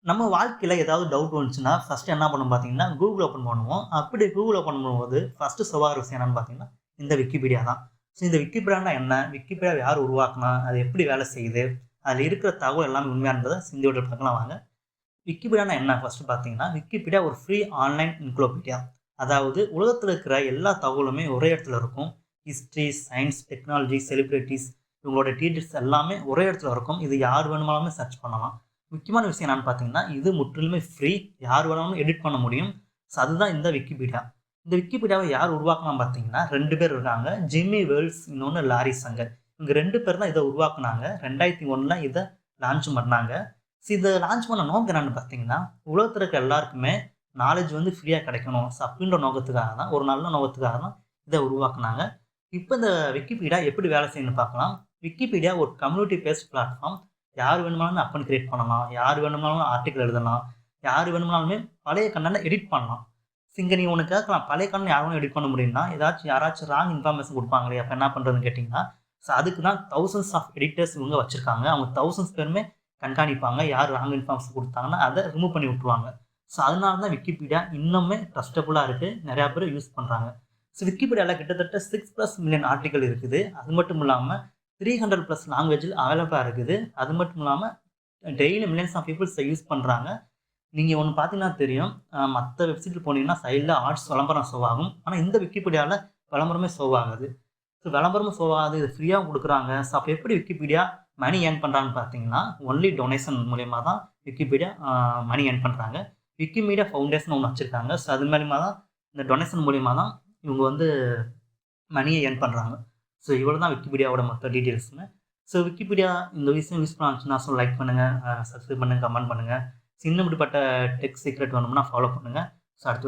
நம்ம வாழ்க்கையில ஏதாவது டவுட் வந்துச்சுன்னா, ஃபர்ஸ்ட்டு என்ன பண்ணுவோம் பார்த்தீங்கன்னா, Google ஓப்பன் பண்ணுவோம். அப்படி Google ஓப்பன் பண்ணும்போது, ஃபர்ஸ்ட்டு ஷோ விஷயம் என்னன்னு பார்த்தீங்கன்னா, இந்த விக்கிபீடியா தான். ஸோ இந்த விக்கிபீடியானா என்ன? விக்கிபீடியாவ யார் உருவாக்குனா? அது எப்படி வேலை செய்யுது? அதில இருக்கிற தகவல் எல்லாமே உண்மையான்றத இந்த வீடியோல பார்க்கலாம் வாங்க. விக்கிபீடியானா என்ன? ஃபர்ஸ்ட்டு பார்த்தீங்கன்னா, விக்கிபீடியா ஒரு ஃப்ரீ ஆன்லைன் என்சைக்ளோபீடியா. அதாவது உலகத்தில இருக்கிற எல்லா தகவலுமே ஒரே இடத்துல இருக்கும். ஹிஸ்ட்ரி, சயன்ஸ், டெக்னாலஜி, செலிபிரிட்டீஸ் இவங்களோட டீட்டெயில்ஸ் எல்லாமே ஒரே இடத்துல இருக்கும். இது யார் வேணுமானாலுமே சர்ச் பண்ணலாம். முக்கியமான விஷயம் என்னன்னு பார்த்தீங்கன்னா, இது முற்றிலுமே ஃப்ரீ. யார் வேணாலும் எடிட் பண்ண முடியும். ஸோ அதுதான் இந்த விக்கிபீடியா. இந்த விக்கிபீடியாவ யார் உருவாக்குனான்னு பார்த்தீங்கன்னா, 2 பேர் இருக்காங்க. ஜிம்மி வேல்ஸ் இன்னொன்னு லாரி சங்கர். இவங்க 2 பேர் தான் இத உருவாக்குனாங்க. 2001ல இத லான்ச் பண்ணாங்க. ஸோ இத லான்ச் பண்ண நோக்கம் என்னன்னு பார்த்தீங்கன்னா, உலகத்துல இருக்க எல்லாருக்குமே நாலேட்ஜ் வந்து ஃப்ரீயா கிடைக்கணும். ஸோ அப்படின்ற நோக்கத்துக்காக தான், ஒரு நல்ல நோக்கத்துக்காக தான் இத உருவாக்குனாங்க. இப்ப இந்த விக்கிபீடியா எப்படி வேலை செய்யுதுன்னு பார்க்கலாம். விக்கிபீடியா ஒரு கம்யூனிட்டி பேஸ்ட் பிளாட்ஃபார்ம். யார் வேணுமானாலும் அக்கவுண்ட் கிரியேட் பண்ணலாம். யார் வேணுமானாலும் ஆர்டிகிள் எழுதலாம். யார் வேணுமானாலுமே பழைய கன்டென்ட்ட எடிட் பண்ணலாம். இங்க நீங்க ஒண்ணு கேட்கலாம். பழைய கன்டென்ட் யார் வேணாலும் எடிட் பண்ண முடியும்னா, யாராச்சும் ராங் இன்ஃபர்மேஷன் குடுப்பாங்களே! அப்ப என்ன பண்றதுன்னு கேட்டீங்கன்னா, ஸோ அதுக்கு தான் தௌசண்ட்ஸ் ஆஃப் எடிட்டர்ஸ் இவங்க வச்சிருக்காங்க. அவங்க தௌசண்ட்ஸ் பேருமே கண்காணிப்பாங்க. யார் ராங் இன்ஃபர்மேஷன் குடுத்தாங்கன்னா, அத ரிமூவ் பண்ணி விட்டுருவாங்க. ஸோ அதனால தான் விக்கிபீடியா இன்னுமே ட்ரஸ்டபுளா இருக்கு. நெறைய பேர் யூஸ் பண்றாங்க. ஸோ விக்கிபீடியால கிட்டத்தட்ட 6+ மில்லியன் ஆர்டிகிள் இருக்குது. அது மட்டும் இல்லாம 300+ லாங்குவேஜ்ல அவைலபிளா இருக்குது. அது மட்டும் இல்லாம daily millions of peoples use பண்றாங்க. நீங்க ஒண்ணு பார்த்தீங்கன்னா தெரியும். மத்த வெப்சைட்ல போனீங்கன்னா சைட்ல ஆட்ஸ் விளம்பரம் ஷோ ஆகும். ஆனா இந்த விக்கிபீடியால விளம்பரமே ஷோ ஆகாது. ஸோ விளம்பரமும் ஷோ ஆகாது. இது ஃப்ரீயாவும் குடுக்குறாங்க. ஸோ அப்ப எப்படி விக்கிபீடியா மணி ஏர்ன் பண்றாங்கன்னு பார்த்தீங்கன்னா, ஒன்லி டொனேஷன் மூலியமா தான் விக்கிபீடியா மணி ஏர்ன் பண்றாங்க. விக்கிமீடியா ஃபவுண்டேஷன் ஒண்ணு வச்சிருக்காங்க. ஸோ அது மூலியமா தான் இந்த டொனேஷன் மூலியமா தான் இவங்க வந்து மணிய ஏர்ன் பண்றாங்க. ஸோ இவ்வளோ தான் விக்கிபீடியாவோட மொத்த டீட்டெயில்ஸுங்க. ஸோ விக்கிபீடியா இந்த விஷயம் யூஸ் பண்ண ஆச்சுன்னா ஸோ லைக் பண்ணுங்க, சப்ஸ்கிரைப் பண்ணுங்க, கமெண்ட் பண்ணுங்க. இன்னும் இப்படிப்பட்ட டெக் சீக்ரெட் வேணும்னா ஃபாலோ பண்ணுங்க. ஸோ அடுத்த